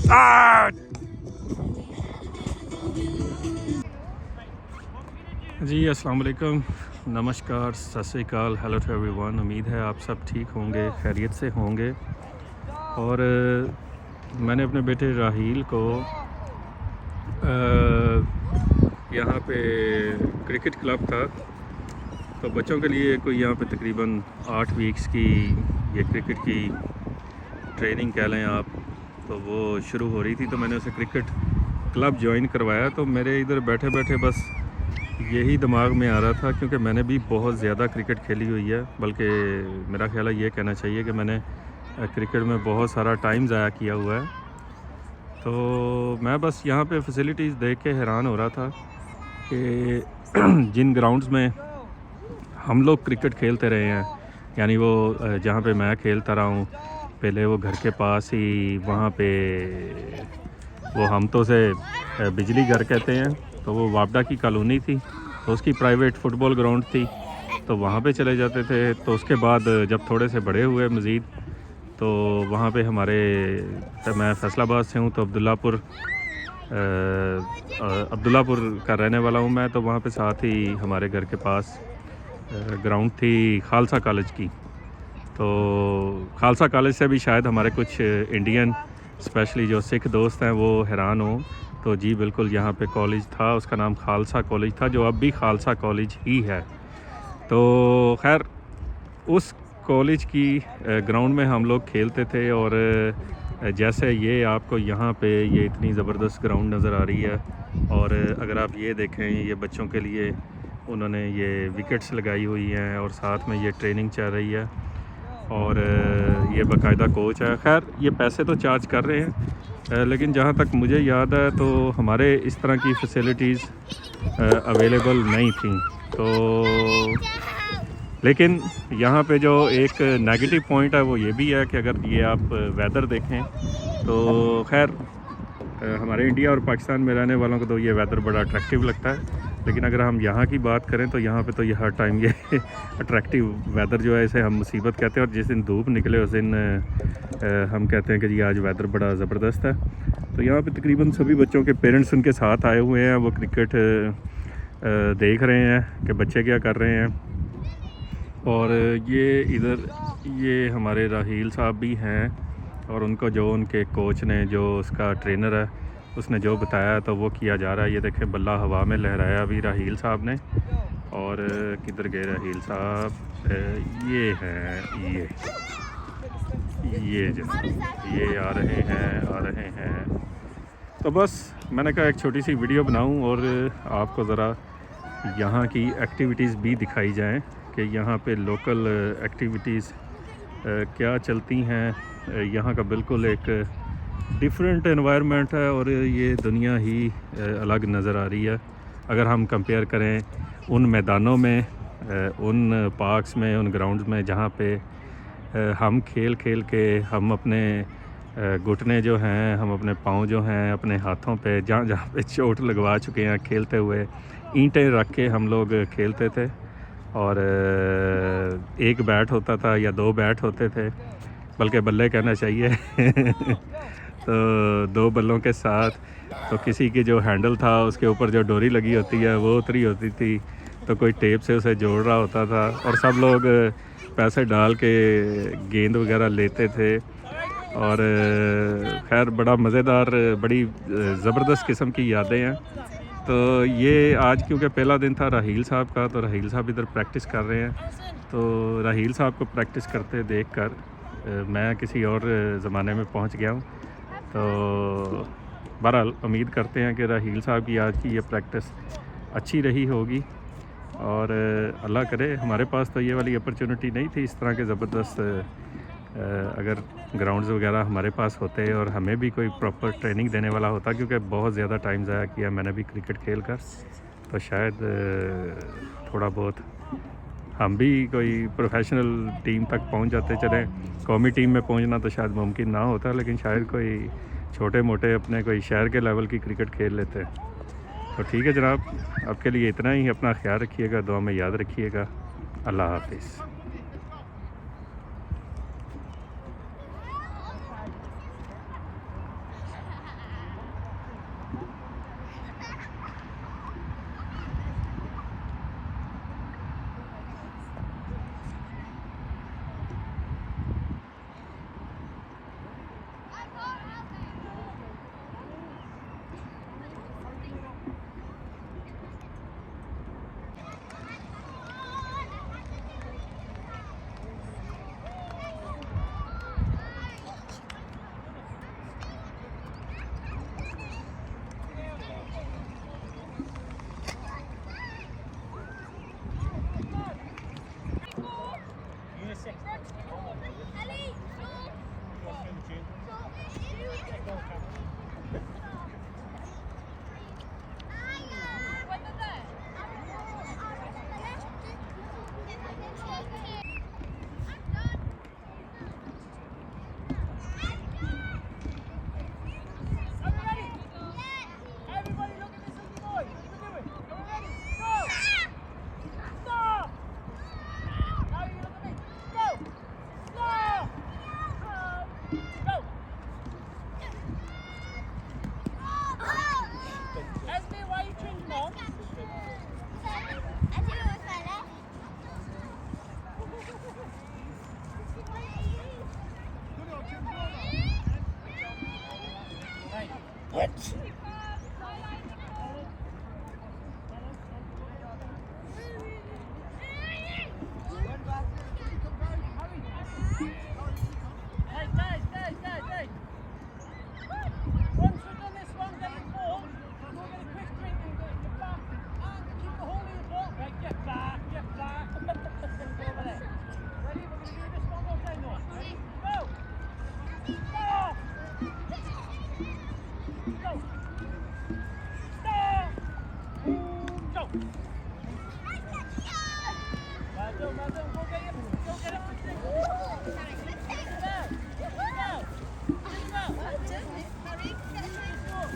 जी अस्सलाम वालेकुम, नमस्कार, सत श्री अकाल, हेलो टू एवरीवन। उम्मीद है आप सब ठीक होंगे, खैरियत से होंगे। और मैंने अपने बेटे राहील को यहाँ पे क्रिकेट क्लब था, तो बच्चों के लिए कोई यहाँ पे तकरीबन 8 वीक्स की ये क्रिकेट की ट्रेनिंग कह लें आप, तो वो शुरू हो रही थी। तो मैंने उसे क्रिकेट क्लब ज्वाइन करवाया। तो मेरे इधर बैठे बैठे बस यही दिमाग में आ रहा था, क्योंकि मैंने भी बहुत ज़्यादा क्रिकेट खेली हुई है। बल्कि मेरा ख्याल है ये कहना चाहिए कि मैंने क्रिकेट में बहुत सारा टाइम ज़ाया किया हुआ है। तो मैं बस यहाँ पे फैसिलिटीज़ देख के हैरान हो रहा था कि जिन ग्राउंड्स में हम लोग क्रिकेट खेलते रहे हैं, यानी वो जहाँ पे मैं खेलता रहा हूँ पहले, वो घर के पास ही वहाँ पे वो हम तो उसे बिजली घर कहते हैं, तो वो वापडा की कॉलोनी थी, तो उसकी प्राइवेट फ़ुटबॉल ग्राउंड थी, तो वहाँ पे चले जाते थे। तो उसके बाद जब थोड़े से बड़े हुए मज़ीद, तो वहाँ पे हमारे, मैं फैसलाबाद से हूँ, तो अब्दुल्लापुर का रहने वाला हूँ मैं। तो वहाँ पे साथ ही हमारे घर के पास ग्राउंड थी खालसा कॉलेज की। तो खालसा कॉलेज से भी शायद हमारे कुछ इंडियन, स्पेशली जो सिख दोस्त हैं, वो हैरान हो। तो जी बिल्कुल, यहाँ पे कॉलेज था, उसका नाम खालसा कॉलेज था, जो अब भी खालसा कॉलेज ही है। तो खैर, उस कॉलेज की ग्राउंड में हम लोग खेलते थे। और जैसे ये आपको यहाँ पे ये इतनी ज़बरदस्त ग्राउंड नज़र आ रही है, और अगर आप ये देखें, ये बच्चों के लिए उन्होंने ये विकेट्स लगाई हुई हैं, और साथ में ये ट्रेनिंग चल रही है, और ये बाकायदा कोच है। खैर, ये पैसे तो चार्ज कर रहे हैं, लेकिन जहाँ तक मुझे याद है तो हमारे इस तरह की फैसिलिटीज़ अवेलेबल नहीं थी। तो लेकिन यहाँ पे जो एक नेगेटिव पॉइंट है वो ये भी है कि अगर ये आप वेदर देखें तो खैर हमारे इंडिया और पाकिस्तान में रहने वालों को तो ये वेदर बड़ा अट्रैक्टिव लगता है, लेकिन अगर हम यहाँ की बात करें तो यहाँ पे तो ये हर टाइम ये अट्रैक्टिव वेदर जो है, इसे हम मुसीबत कहते हैं। और जिस दिन धूप निकले उस दिन हम कहते हैं कि जी आज वेदर बड़ा ज़बरदस्त है। तो यहाँ पे तकरीबन सभी बच्चों के पेरेंट्स उनके साथ आए हुए हैं, वो क्रिकेट देख रहे हैं कि बच्चे क्या कर रहे हैं। और ये इधर ये हमारे राहील साहब भी हैं, और उनको जो उनके कोच ने, जो उसका ट्रेनर है, उसने जो बताया तो वो किया जा रहा है। ये देखें, बल्ला हवा में लहराया अभी राहील साहब ने। और किधर गए राहील साहब? ये हैं, ये जनाब, ये आ रहे हैं। तो बस मैंने कहा एक छोटी सी वीडियो बनाऊं और आपको ज़रा यहाँ की एक्टिविटीज़ भी दिखाई जाएं कि यहाँ पे लोकल एक्टिविटीज़ क्या चलती हैं। यहाँ का बिल्कुल एक डिफरेंट एनवायरनमेंट है, और ये दुनिया ही अलग नज़र आ रही है अगर हम कंपेयर करें उन मैदानों में, उन पार्क्स में, उन ग्राउंड्स में जहाँ पे हम खेल के हम अपने घुटने जो हैं, हम अपने पाँव जो हैं, अपने हाथों पे जहाँ पे चोट लगवा चुके हैं खेलते हुए, ईंटें रख के हम लोग खेलते थे। और एक बैट होता था या 2 बैट होते थे, बल्कि बल्ले कहना चाहिए तो 2 बल्लों के साथ, तो किसी की जो हैंडल था उसके ऊपर जो डोरी लगी होती है वो उतरी होती थी, तो कोई टेप से उसे जोड़ रहा होता था, और सब लोग पैसे डाल के गेंद वगैरह लेते थे। और खैर बड़ा मज़ेदार, बड़ी ज़बरदस्त किस्म की यादें हैं। तो ये आज क्योंकि पहला दिन था राहील साहब का, तो राहील साहब इधर प्रैक्टिस कर रहे हैं। तो राहील साहब को प्रैक्टिस करते देखकर मैं किसी और ज़माने में पहुंच गया हूं। तो बहरहाल उम्मीद करते हैं कि राहील साहब की आज की ये प्रैक्टिस अच्छी रही होगी, और अल्लाह करे हमारे पास तो ये वाली अपॉर्चुनिटी नहीं थी इस तरह के ज़बरदस्त। अगर ग्राउंड्स वगैरह हमारे पास होते और हमें भी कोई प्रॉपर ट्रेनिंग देने वाला होता, क्योंकि बहुत ज़्यादा टाइम ज़ाया किया मैंने भी क्रिकेट खेल कर, तो शायद थोड़ा बहुत हम भी कोई प्रोफेशनल टीम तक पहुंच जाते। चलें, कौमी टीम में पहुंचना तो शायद मुमकिन ना होता, लेकिन शायद कोई छोटे मोटे अपने कोई शहर के लेवल की क्रिकेट खेल लेते। तो ठीक है जनाब, आपके लिए इतना ही। अपना ख्याल रखिएगा, दुआ में याद रखिएगा। अल्लाह हाफिज़।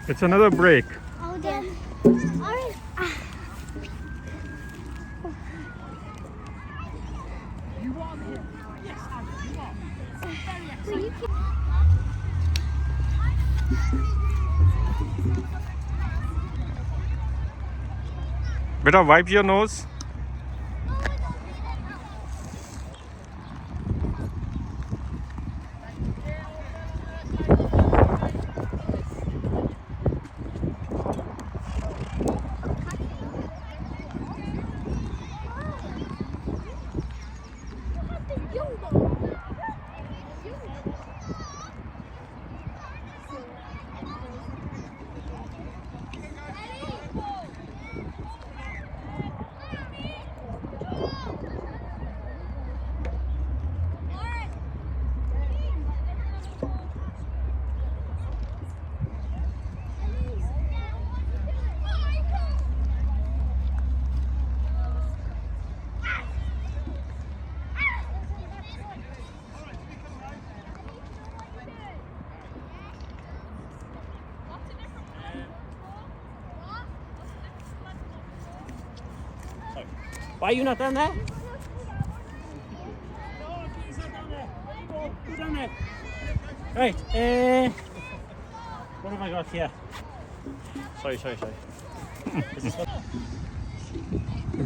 It's another break. Oh, damn. Alright. You are here. Yes, Andy, you are. Very exciting. Beta, wipe your nose. Why are you not down there? Go down there. Right, what have I got here? Sorry.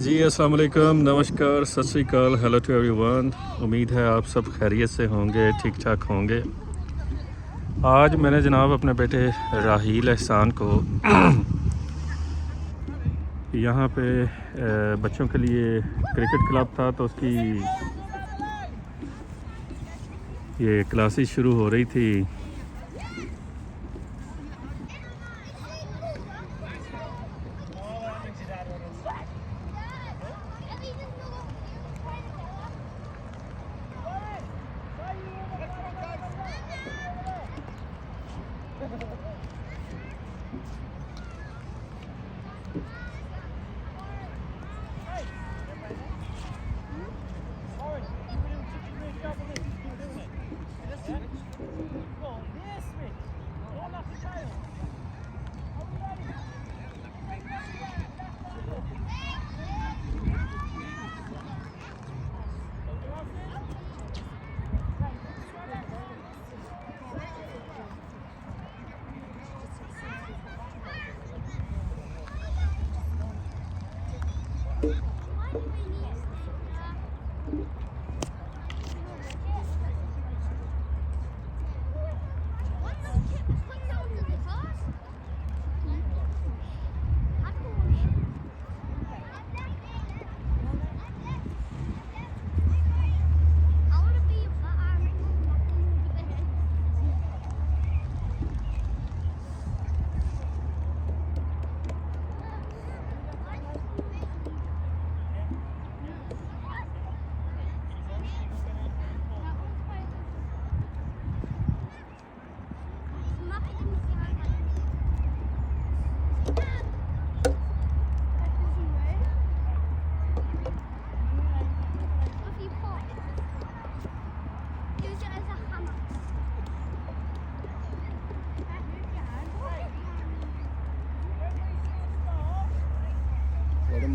जी अस्सलाम वालेकुम, नमस्कार, सत श्री अकाल, hello to everyone. उम्मीद है आप सब खैरियत से होंगे, ठीक ठाक होंगे। आज मैंने जनाब अपने बेटे राहील एहसान को यहाँ पे बच्चों के लिए क्रिकेट क्लब था, तो उसकी ये क्लासेस शुरू हो रही थी।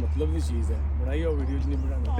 मतलब की चीज़ है, बनाई हो वीडियो नहीं बनाना।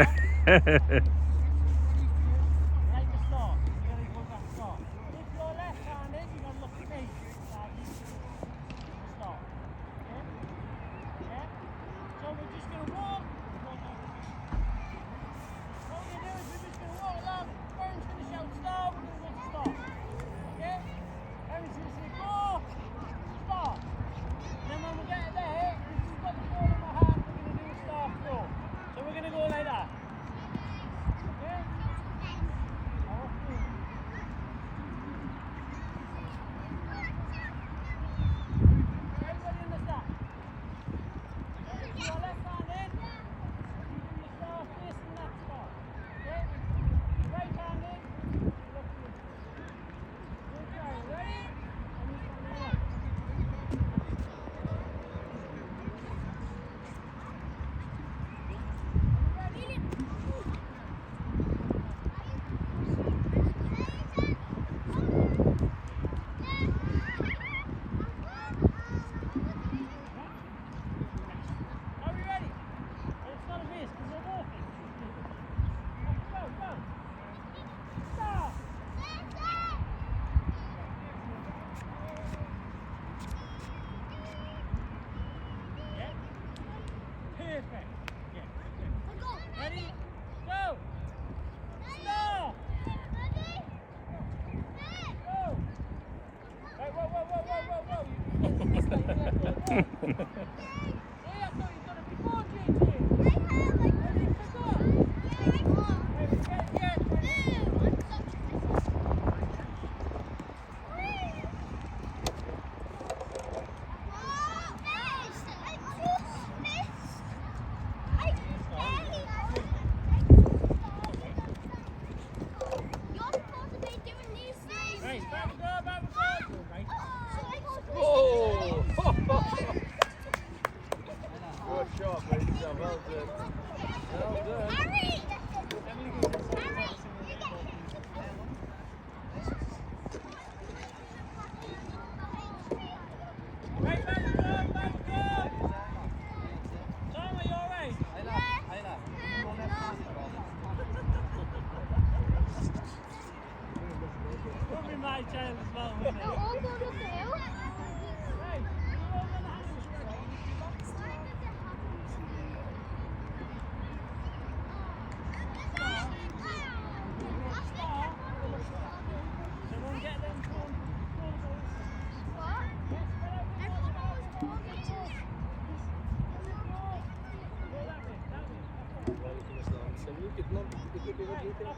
Right, back go. Right. Oh! Good shot, Lisa. Well done. Well done. Harry! Right, back go. Tom, are you alright? Would be my child as well, wouldn't it? All go to fail. Right, you're over the house. So don't get them phone calls. कितना कितने paper जीते हैं?